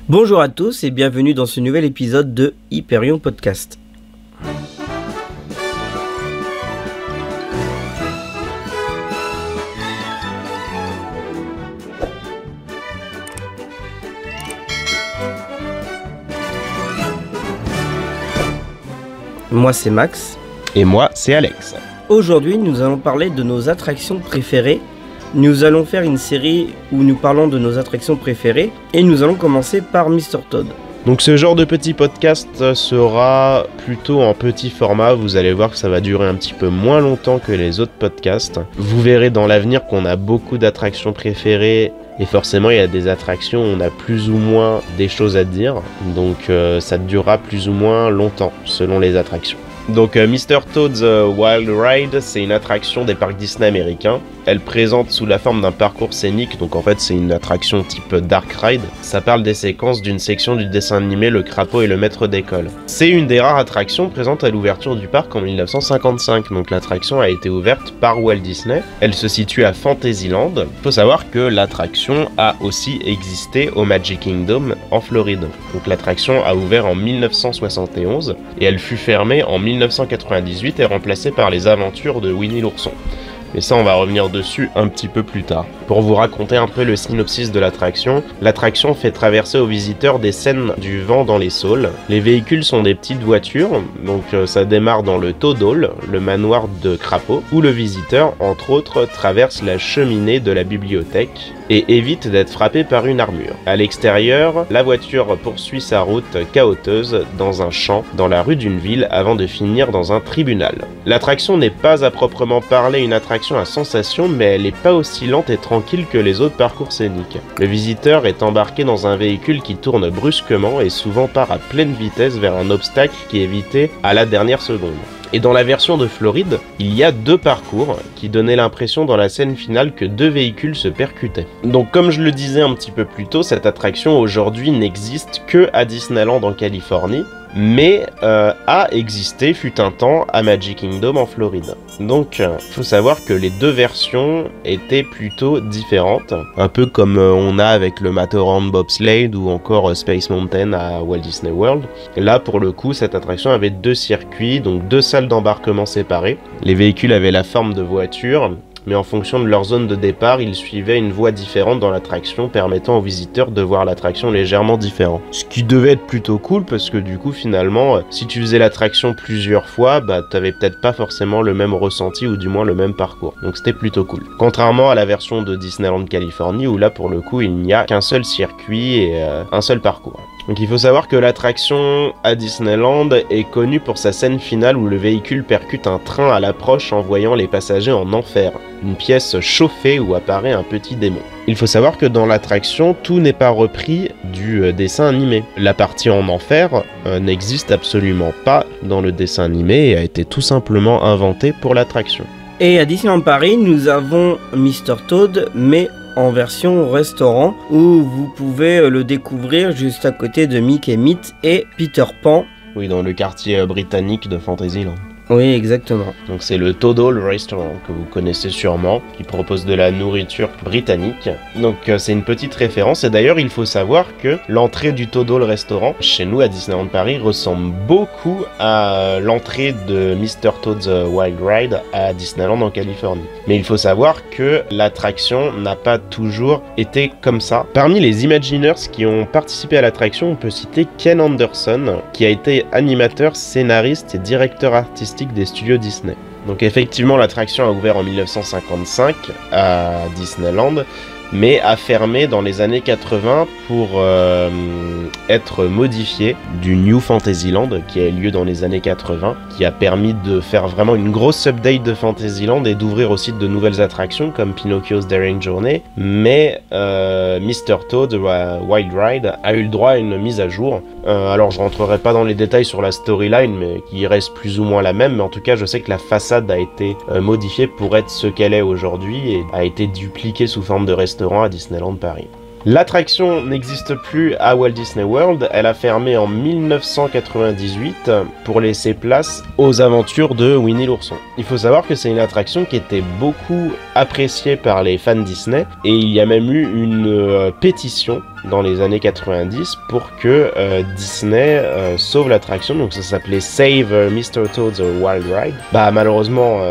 Bonjour à tous et bienvenue dans ce nouvel épisode de Hyperion Podcast. Moi c'est Max. Et moi c'est Alex. Aujourd'hui nous allons parler de nos attractions préférées. Nous allons faire une série où nous parlons de nos attractions préférées et nous allons commencer par Mr. Toad. Donc ce genre de petit podcast sera plutôt en petit format, vous allez voir que ça va durer un petit peu moins longtemps que les autres podcasts. Vous verrez dans l'avenir qu'on a beaucoup d'attractions préférées et forcément il y a des attractions où on a plus ou moins des choses à dire, donc ça durera plus ou moins longtemps selon les attractions. Donc Mr. Toad's Wild Ride, c'est une attraction des parcs Disney américains. Elle présente sous la forme d'un parcours scénique, donc en fait c'est une attraction type Dark Ride. Ça parle des séquences d'une section du dessin animé Le Crapaud et le Maître d'école. C'est une des rares attractions présentes à l'ouverture du parc en 1955, donc l'attraction a été ouverte par Walt Disney. Elle se situe à Fantasyland. Il faut savoir que l'attraction a aussi existé au Magic Kingdom en Floride. Donc l'attraction a ouvert en 1971 et elle fut fermée en 1998 et remplacée par les aventures de Winnie l'ourson. Mais ça, on va revenir dessus un petit peu plus tard. Pour vous raconter un peu le synopsis de l'attraction fait traverser aux visiteurs des scènes du vent dans les saules. Les véhicules sont des petites voitures, donc ça démarre dans le Toad Hall, le manoir de Crapaud, où le visiteur, entre autres, traverse la cheminée de la bibliothèque et évite d'être frappé par une armure. À l'extérieur, la voiture poursuit sa route cahoteuse dans un champ, dans la rue d'une ville, avant de finir dans un tribunal. L'attraction n'est pas à proprement parler une attraction à sensation, mais elle n'est pas aussi lente et tranquille que les autres parcours scéniques. Le visiteur est embarqué dans un véhicule qui tourne brusquement et souvent part à pleine vitesse vers un obstacle qui est évité à la dernière seconde. Et dans la version de Floride, il y a deux parcours qui donnaient l'impression dans la scène finale que deux véhicules se percutaient. Donc comme je le disais un petit peu plus tôt, cette attraction aujourd'hui n'existe que à Disneyland en Californie, mais a existé fut un temps à Magic Kingdom en Floride. Donc faut savoir que les deux versions étaient plutôt différentes, un peu comme on a avec le Matterhorn Bobsled ou encore Space Mountain à Walt Disney World. Là pour le coup cette attraction avait deux circuits, donc deux salles d'embarquement séparées. Les véhicules avaient la forme de voitures, mais en fonction de leur zone de départ, ils suivaient une voie différente dans l'attraction, permettant aux visiteurs de voir l'attraction légèrement différente. Ce qui devait être plutôt cool, parce que du coup, finalement, si tu faisais l'attraction plusieurs fois, t'avais peut-être pas forcément le même ressenti, ou du moins le même parcours. Donc c'était plutôt cool. Contrairement à la version de Disneyland Californie, où là, pour le coup, il n'y a qu'un seul circuit et un seul parcours. Donc il faut savoir que l'attraction à Disneyland est connue pour sa scène finale où le véhicule percute un train à l'approche envoyant les passagers en enfer, une pièce chauffée où apparaît un petit démon. Il faut savoir que dans l'attraction, tout n'est pas repris du dessin animé. La partie en enfer n'existe absolument pas dans le dessin animé et a été tout simplement inventée pour l'attraction. Et à Disneyland Paris, nous avons Mr. Toad, mais en version restaurant, où vous pouvez le découvrir juste à côté de Mickey Meat et Peter Pan. Oui, dans le quartier britannique de Fantasyland. Oui, exactement. Donc c'est le Toad Hall Restaurant que vous connaissez sûrement, qui propose de la nourriture britannique. Donc c'est une petite référence, et d'ailleurs il faut savoir que l'entrée du Toad Hall Restaurant, chez nous à Disneyland Paris, ressemble beaucoup à l'entrée de Mr. Toad's Wild Ride à Disneyland en Californie. Mais il faut savoir que l'attraction n'a pas toujours été comme ça. Parmi les Imagineers qui ont participé à l'attraction, on peut citer Ken Anderson, qui a été animateur, scénariste et directeur artistique des studios Disney. Donc effectivement l'attraction a ouvert en 1955 à Disneyland, mais a fermé dans les années 80 pour être modifié du New Fantasyland qui a eu lieu dans les années 80, qui a permis de faire vraiment une grosse update de Fantasyland et d'ouvrir aussi de nouvelles attractions comme Pinocchio's Daring Journey, mais Mr. Toad Wild Ride a eu le droit à une mise à jour. Alors je rentrerai pas dans les détails sur la storyline, mais qui reste plus ou moins la même, mais en tout cas je sais que la façade a été modifiée pour être ce qu'elle est aujourd'hui et a été dupliquée sous forme de restaurant à Disneyland Paris. L'attraction n'existe plus à Walt Disney World, elle a fermé en 1998 pour laisser place aux aventures de Winnie l'ourson. Il faut savoir que c'est une attraction qui était beaucoup appréciée par les fans Disney et il y a même eu une pétition dans les années 90 pour que Disney sauve l'attraction, donc ça s'appelait Save Mr. Toad's Wild Ride. Bah malheureusement,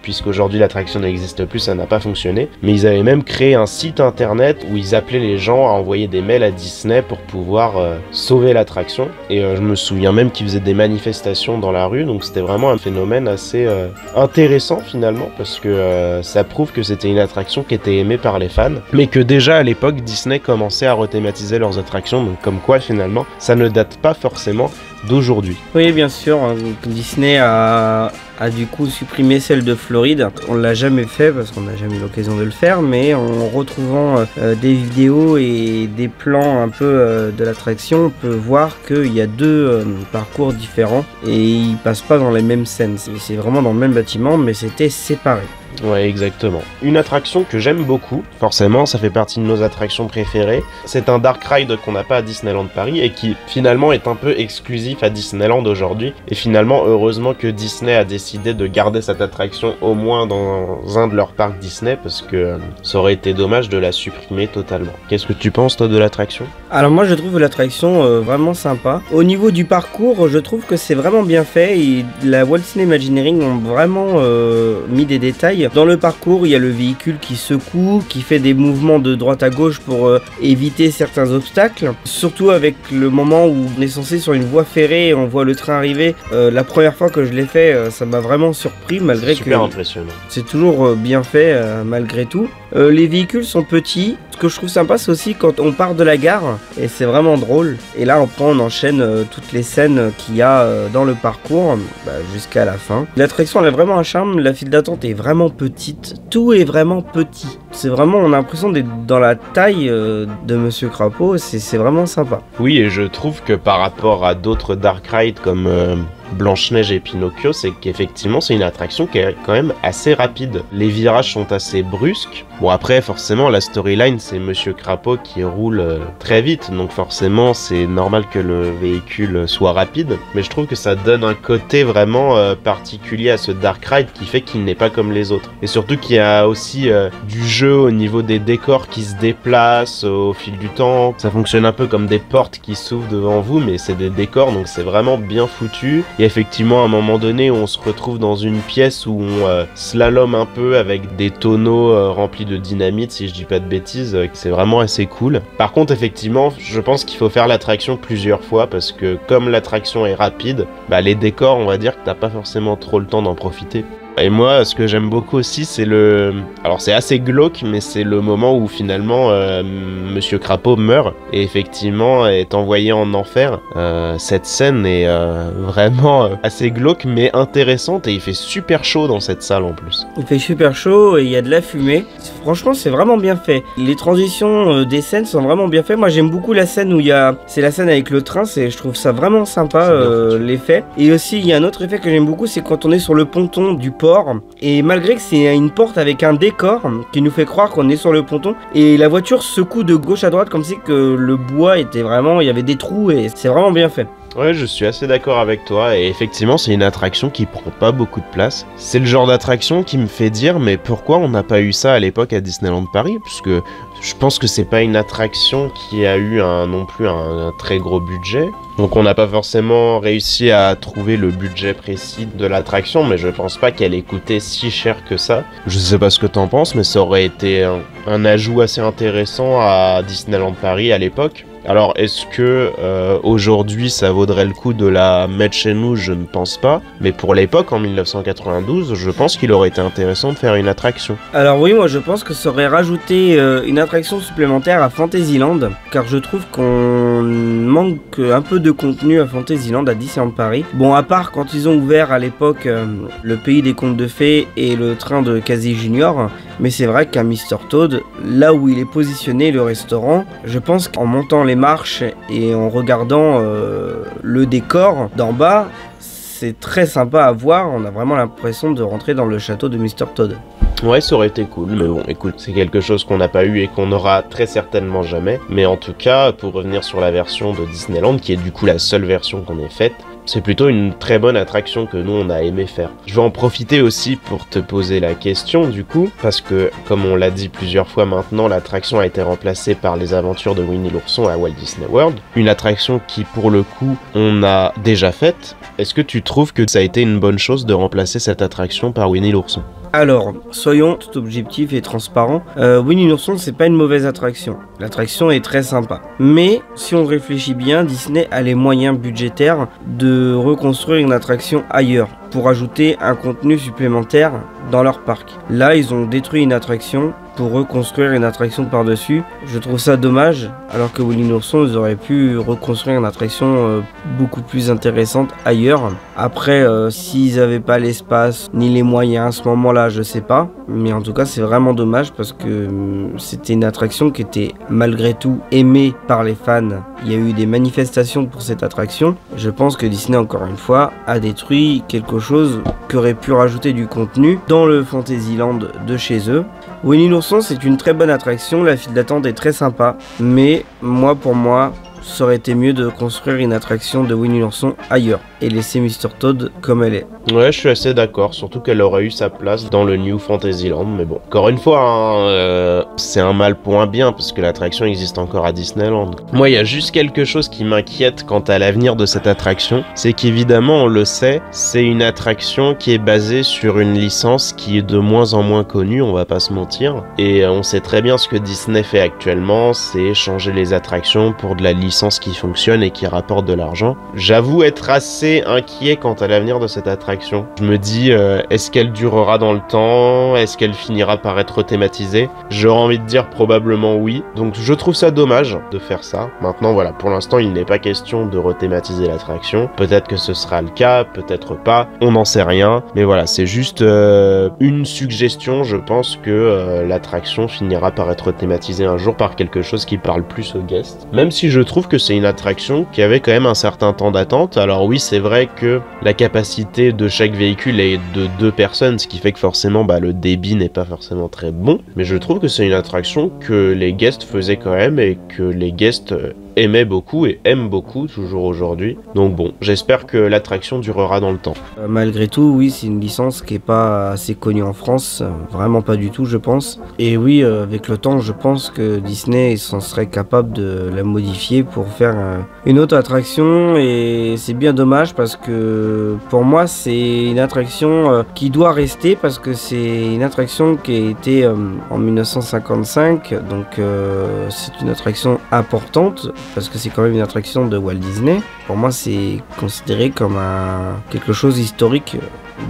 puisqu'aujourd'hui l'attraction n'existe plus, ça n'a pas fonctionné, mais ils avaient même créé un site internet où ils appelaient les gens à envoyer des mails à Disney pour pouvoir sauver l'attraction, et je me souviens même qu'ils faisaient des manifestations dans la rue, donc c'était vraiment un phénomène assez intéressant finalement, parce que ça prouve que c'était une attraction qui était aimée par les fans, mais que déjà à l'époque Disney commençait à rethématiser leurs attractions, donc comme quoi finalement ça ne date pas forcément d'aujourd'hui. Oui, bien sûr, Disney a du coup supprimé celle de Floride. On l'a jamais fait parce qu'on n'a jamais eu l'occasion de le faire, mais en retrouvant des vidéos et des plans un peu de l'attraction, on peut voir qu'il y a deux parcours différents et ils passent pas dans les mêmes scènes. C'est vraiment dans le même bâtiment, mais c'était séparé. Ouais, exactement. Une attraction que j'aime beaucoup, forcément, ça fait partie de nos attractions préférées. C'est un dark ride qu'on n'a pas à Disneyland Paris et qui finalement est un peu exclusif à Disneyland aujourd'hui. Et finalement, heureusement que Disney a décidé de garder cette attraction au moins dans un de leurs parcs Disney, parce que ça aurait été dommage de la supprimer totalement. Qu'est-ce que tu penses toi de l'attraction ? Alors moi je trouve l'attraction vraiment sympa. Au niveau du parcours, je trouve que c'est vraiment bien fait et la Walt Disney Imagineering ont vraiment mis des détails. Dans le parcours, il y a le véhicule qui secoue, qui fait des mouvements de droite à gauche pour éviter certains obstacles. Surtout avec le moment où on est censé sur une voie ferrée et on voit le train arriver. La première fois que je l'ai fait, ça m'a vraiment surpris malgré que super impressionnant. C'est toujours bien fait malgré tout. Les véhicules sont petits. Ce que je trouve sympa, c'est aussi quand on part de la gare et c'est vraiment drôle. Et là, on enchaîne toutes les scènes qu'il y a dans le parcours jusqu'à la fin. L'attraction, elle a vraiment un charme. La file d'attente est vraiment petite. Tout est vraiment petit. C'est vraiment, on a l'impression d'être dans la taille de Monsieur Crapaud. C'est vraiment sympa. Oui, et je trouve que par rapport à d'autres dark rides comme Blanche-Neige et Pinocchio, c'est qu'effectivement c'est une attraction qui est quand même assez rapide. Les virages sont assez brusques. Bon après forcément la storyline c'est Monsieur Crapaud qui roule très vite, donc forcément c'est normal que le véhicule soit rapide, mais je trouve que ça donne un côté vraiment particulier à ce dark ride qui fait qu'il n'est pas comme les autres. Et surtout qu'il y a aussi du jeu au niveau des décors qui se déplacent au fil du temps. Ça fonctionne un peu comme des portes qui s'ouvrent devant vous, mais c'est des décors, donc c'est vraiment bien foutu. Et effectivement, à un moment donné, on se retrouve dans une pièce où on slalome un peu avec des tonneaux remplis de dynamite, si je dis pas de bêtises, c'est vraiment assez cool. Par contre, effectivement, je pense qu'il faut faire l'attraction plusieurs fois parce que comme l'attraction est rapide, les décors, on va dire que t'as pas forcément trop le temps d'en profiter. Et moi, ce que j'aime beaucoup aussi, c'est alors c'est assez glauque, mais c'est le moment où finalement Monsieur Crapaud meurt et effectivement est envoyé en enfer. Cette scène est vraiment assez glauque, mais intéressante, et il fait super chaud dans cette salle en plus. Il fait super chaud et il y a de la fumée. Franchement, c'est vraiment bien fait. Les transitions des scènes sont vraiment bien faites. Moi, j'aime beaucoup la scène où c'est la scène avec le train. Je trouve ça vraiment sympa, l'effet. Et aussi, il y a un autre effet que j'aime beaucoup, c'est quand on est sur le ponton du port. Et malgré que c'est une porte avec un décor qui nous fait croire qu'on est sur le ponton, et la voiture secoue de gauche à droite comme si que le bois était vraiment, il y avait des trous, et c'est vraiment bien fait. Ouais, je suis assez d'accord avec toi, et effectivement c'est une attraction qui prend pas beaucoup de place. C'est le genre d'attraction qui me fait dire mais pourquoi on n'a pas eu ça à l'époque à Disneyland Paris, puisque je pense que c'est pas une attraction qui a eu non plus un très gros budget. Donc on n'a pas forcément réussi à trouver le budget précis de l'attraction, mais je pense pas qu'elle ait coûté si cher que ça. Je sais pas ce que t'en penses, mais ça aurait été un ajout assez intéressant à Disneyland Paris à l'époque. Alors est-ce que aujourd'hui ça vaudrait le coup de la mettre chez nous? Je ne pense pas, mais pour l'époque en 1992 je pense qu'il aurait été intéressant de faire une attraction. Alors oui, moi je pense que ça aurait rajouté une attraction supplémentaire à Fantasyland, car je trouve qu'on manque un peu de contenu à Fantasyland à Disneyland Paris. Bon, à part quand ils ont ouvert à l'époque le pays des contes de fées et le train de Casey Junior, mais c'est vrai qu'à Mr. Toad, là où il est positionné le restaurant, je pense qu'en montant les marches et en regardant le décor d'en bas, c'est très sympa à voir. On a vraiment l'impression de rentrer dans le château de Mr. Toad. Ouais, ça aurait été cool, mais bon, écoute, c'est quelque chose qu'on n'a pas eu et qu'on n'aura très certainement jamais. Mais en tout cas, pour revenir sur la version de Disneyland, qui est du coup la seule version qu'on ait faite, c'est plutôt une très bonne attraction que nous on a aimé faire. Je vais en profiter aussi pour te poser la question du coup, parce que comme on l'a dit plusieurs fois maintenant, l'attraction a été remplacée par les aventures de Winnie l'ourson à Walt Disney World. Une attraction qui pour le coup on a déjà faite. Est-ce que tu trouves que ça a été une bonne chose de remplacer cette attraction par Winnie l'ourson ? Alors, soyons tout objectifs et transparents. Winnie l'ourson, c'est pas une mauvaise attraction. L'attraction est très sympa. Mais, si on réfléchit bien, Disney a les moyens budgétaires de reconstruire une attraction ailleurs pour ajouter un contenu supplémentaire dans leur parc. Là, ils ont détruit une attraction pour reconstruire une attraction par-dessus. Je trouve ça dommage, alors que Winnie l'ourson, ils auraient pu reconstruire une attraction beaucoup plus intéressante ailleurs. Après, s'ils n'avaient pas l'espace ni les moyens à ce moment-là, je sais pas. Mais en tout cas, c'est vraiment dommage parce que c'était une attraction qui était malgré tout aimée par les fans. Il y a eu des manifestations pour cette attraction. Je pense que Disney, encore une fois, a détruit quelque chose qui aurait pu rajouter du contenu dans le Fantasyland de chez eux. Winnie l'ourson, c'est une très bonne attraction, la file d'attente est très sympa, mais pour moi, ça aurait été mieux de construire une attraction de Winnie l'ourson ailleurs et laisser Mr. Toad comme elle est. Ouais, je suis assez d'accord, surtout qu'elle aurait eu sa place dans le New Fantasyland, mais bon. Encore une fois, c'est un mal pour un bien, parce que l'attraction existe encore à Disneyland. Moi, il y a juste quelque chose qui m'inquiète quant à l'avenir de cette attraction, c'est qu'évidemment, on le sait, c'est une attraction qui est basée sur une licence qui est de moins en moins connue, on va pas se mentir, et on sait très bien ce que Disney fait actuellement, c'est changer les attractions pour de la licence qui fonctionne et qui rapporte de l'argent. J'avoue être assez inquiet quant à l'avenir de cette attraction. Je me dis, est-ce qu'elle durera dans le temps? Est-ce qu'elle finira par être thématisée? J'aurais envie de dire probablement oui. Donc je trouve ça dommage de faire ça. Maintenant voilà, pour l'instant il n'est pas question de rethématiser l'attraction. Peut-être que ce sera le cas, peut-être pas. On n'en sait rien. Mais voilà, c'est juste une suggestion. Je pense que l'attraction finira par être thématisée un jour par quelque chose qui parle plus aux guests. Même si je trouve que c'est une attraction qui avait quand même un certain temps d'attente. Alors oui, c'est vrai que la capacité de chaque véhicule est de 2 personnes, ce qui fait que forcément le débit n'est pas forcément très bon, mais je trouve que c'est une attraction que les guests faisaient quand même et que les guests aimaient beaucoup et aiment beaucoup toujours aujourd'hui. Donc bon, j'espère que l'attraction durera dans le temps. Malgré tout, oui, c'est une licence qui est pas assez connue en France, vraiment pas du tout je pense. Et oui, avec le temps, je pense que Disney s'en serait capable de la modifier pour faire une autre attraction, et c'est bien dommage parce que pour moi c'est une attraction qui doit rester parce que c'est une attraction qui a été en 1955, donc c'est une attraction importante parce que c'est quand même une attraction de Walt Disney. Pour moi, c'est considéré comme quelque chose historique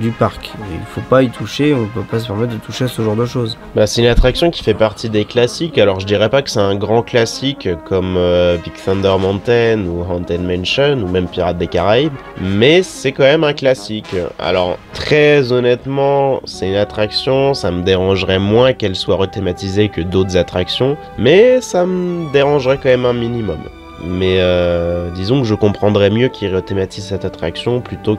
du parc. Il faut pas y toucher, on peut pas se permettre de toucher à ce genre de choses. C'est une attraction qui fait partie des classiques. Alors je dirais pas que c'est un grand classique comme Big Thunder Mountain ou Haunted Mansion ou même Pirates des Caraïbes, mais c'est quand même un classique. Alors très honnêtement, c'est une attraction, ça me dérangerait moins qu'elle soit rethématisée que d'autres attractions, mais ça me dérangerait quand même un minimum. Mais disons que je comprendrais mieux qu'ils rethématisent cette attraction plutôt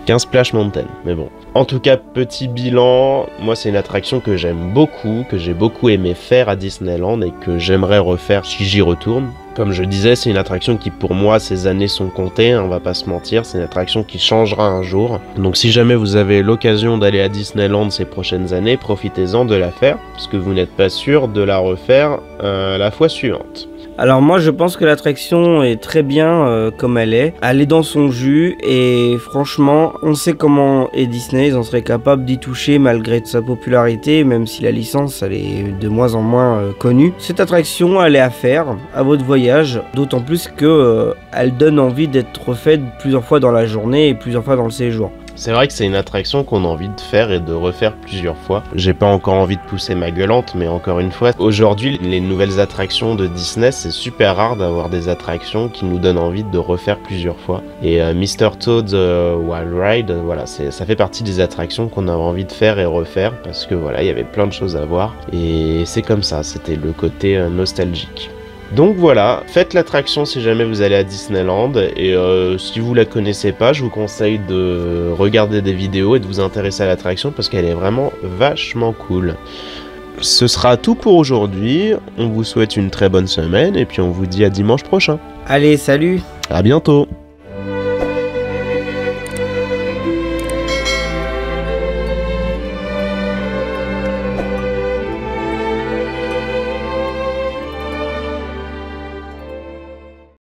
qu'un Splash Mountain. Mais bon. En tout cas, petit bilan, moi c'est une attraction que j'aime beaucoup, que j'ai beaucoup aimé faire à Disneyland et que j'aimerais refaire si j'y retourne. Comme je disais, c'est une attraction qui pour moi, ses années sont comptées, on va pas se mentir, c'est une attraction qui changera un jour. Donc si jamais vous avez l'occasion d'aller à Disneyland ces prochaines années, profitez-en de la faire, parce que vous n'êtes pas sûr de la refaire la fois suivante. Alors moi je pense que l'attraction est très bien comme elle est dans son jus, et franchement on sait comment est Disney, ils en seraient capables d'y toucher malgré sa popularité, même si la licence elle est de moins en moins connue. Cette attraction elle est à faire à votre voyage, d'autant plus que elle donne envie d'être refaite plusieurs fois dans la journée et plusieurs fois dans le séjour. C'est vrai que c'est une attraction qu'on a envie de faire et de refaire plusieurs fois. J'ai pas encore envie de pousser ma gueulante, mais encore une fois, aujourd'hui, les nouvelles attractions de Disney, c'est super rare d'avoir des attractions qui nous donnent envie de refaire plusieurs fois. Et Mr. Toad's Wild Ride, voilà, ça fait partie des attractions qu'on a envie de faire et refaire, parce que voilà, il y avait plein de choses à voir. Et c'est comme ça, c'était le côté nostalgique. Donc voilà, faites l'attraction si jamais vous allez à Disneyland, et si vous la connaissez pas, je vous conseille de regarder des vidéos et de vous intéresser à l'attraction parce qu'elle est vraiment vachement cool. Ce sera tout pour aujourd'hui, on vous souhaite une très bonne semaine et puis on vous dit à dimanche prochain. Allez, salut! À bientôt!